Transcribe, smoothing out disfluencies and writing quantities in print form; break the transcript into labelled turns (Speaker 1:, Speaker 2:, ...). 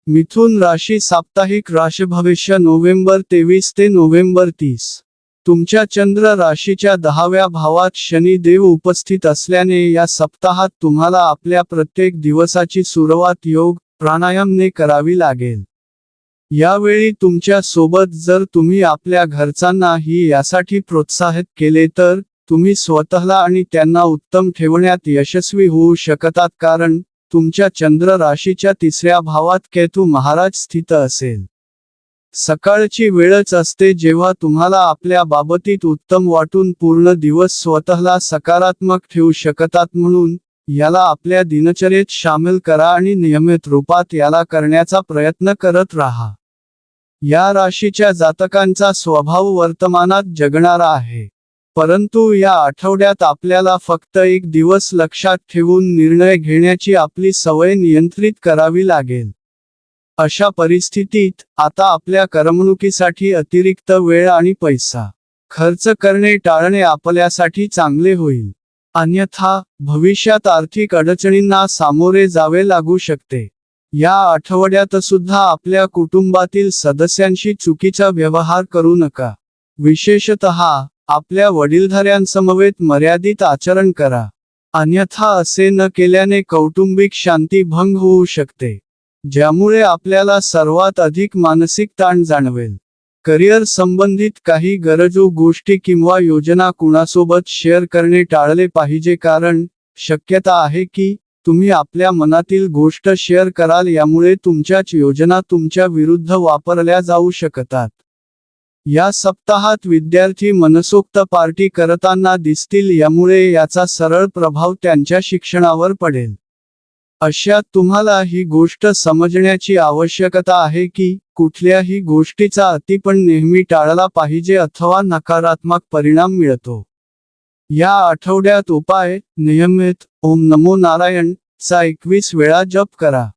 Speaker 1: मिथुन राशी साप्ताहिक राशिभविष्य नोव्हेंबर 23 ते नोव्हेंबर 30. तुमच्या चंद्र राशीच्या 10व्या भावात शनी देव उपस्थित असल्याने या सप्ताहात तुम्हाला आपल्या प्रत्येक दिवसाची सुरुवात योग प्राणायामने करावी लागेल. यावेळी तुमच्या सोबत जर तुम्ही आपल्या घरच्यांनाही यासाठी प्रोत्साहित केले तर तुम्ही स्वतःला आणि त्यांना उत्तम ठेवण्यात यशस्वी होऊ शकतात, कारण तुमच्या चंद्र राशीच्या 3ऱ्या भावात केतू महाराज स्थित असेल. सकाळची वेळच असते जेव्हा तुम्हाला आपल्या बाबतीत उत्तम वाटून पूर्ण दिवस स्वतःला सकारात्मक ठेवू शकतात, म्हणून याला आपल्या दिनचर्येत शामिल करा आणि नियमित रूपात याला करण्याचा प्रयत्न करत राहा. या राशीच्या जातकांचा स्वभाव वर्तमानात जगणारा आहे, परंतु या आठवड्यात आपल्याला फक्त एक दिवस लक्षात ठेवून निर्णय घेण्याची आपली सवय नियंत्रित करावी लागेल. अशा परिस्थितीत आता आपल्या करमणुकीसाठी अतिरिक्त वेळ आणि पैसा खर्च करणे टाळणे आपल्यासाठी चांगले होईल. अन्यथा भविष्यात आर्थिक अडचणींना सामोरे जावे लागू शकते. या आठवड्यात सुद्धा आपल्या कुटुंबातील सदस्यांशी चुकीचा व्यवहार करू नका. विशेषतः आपल्या वडीलधाऱ्यांसमवेत मर्यादित आचरण करा, अन्यथा असे न केल्याने कौटुंबिक शांती भंग होऊ शकते, ज्यामुळे आपल्याला सर्वात अधिक मानसिक ताण जाणवेल. करिअर संबंधित काही गरजू गोष्टी किंवा योजना कुणासोबत शेअर करणे टाळले पाहिजे, कारण शक्यता आहे की तुम्ही आपल्या मनातील गोष्ट शेअर कराल, यामुळे तुमच्याच योजना तुमच्या विरुद्ध वापरल्या जाऊ शकतात. या सप्ताहात विद्यार्थी मनसोक्त पार्टी करताना दिसतील, यामुळे याचा सरळ प्रभाव त्यांच्या शिक्षणावर पडेल. अशात तुम्हाला ही गोष्ट समजण्याची आवश्यकता आहे की कुठल्याही गोष्टीचा अतिपण नेहमी टाळला पाहिजे अथवा नकारात्मक परिणाम मिळतो. या आठवड्यात उपाय: नियमित ओम नमो नारायण चा 21 वेळा जप करा.